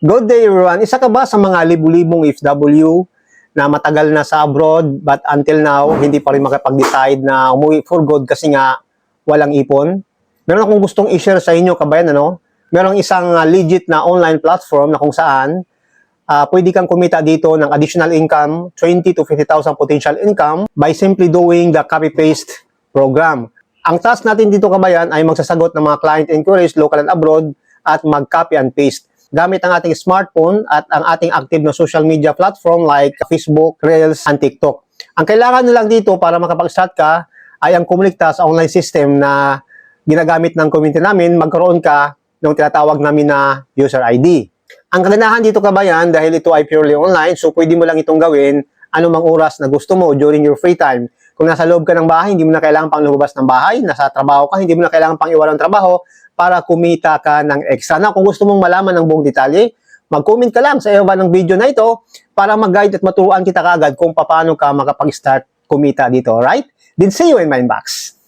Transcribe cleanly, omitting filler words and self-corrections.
Good day everyone! Isa ka ba sa mga libu-libong OFW na matagal na sa abroad but until now hindi pa rin makapag-decide na umuwi for good kasi nga walang ipon? Meron akong gustong i-share sa inyo kabayan, ano? Merong isang legit na online platform na kung saan pwede kang kumita dito ng additional income, 20 to 50,000 potential income by simply doing the copy-paste program. Ang task natin dito kabayan ay magsasagot ng mga client inquiries local and abroad at mag-copy and paste gamit ang ating smartphone at ang ating active na social media platform like Facebook, Reels, and TikTok. Ang kailangan nyo lang dito para makapag-start ka ay ang kumulikta sa online system na ginagamit ng community namin, magkaroon ka ng tinatawag namin na user ID. Ang kaganahan dito kabayan, dahil ito ay purely online, so pwede mo lang itong gawin anumang oras na gusto mo during your free time. Kung nasa loob ka ng bahay, hindi mo na kailangan pang lumabas ng bahay. Nasa trabaho ka, hindi mo na kailangan pang iwan ng trabaho para kumita ka ng extra. Na kung gusto mong malaman ng buong detalye, mag-comment ka lang sa iba ng video na ito para mag-guide at maturuan kita kaagad kung paano ka makapag-start kumita dito, right? Then see you in my inbox.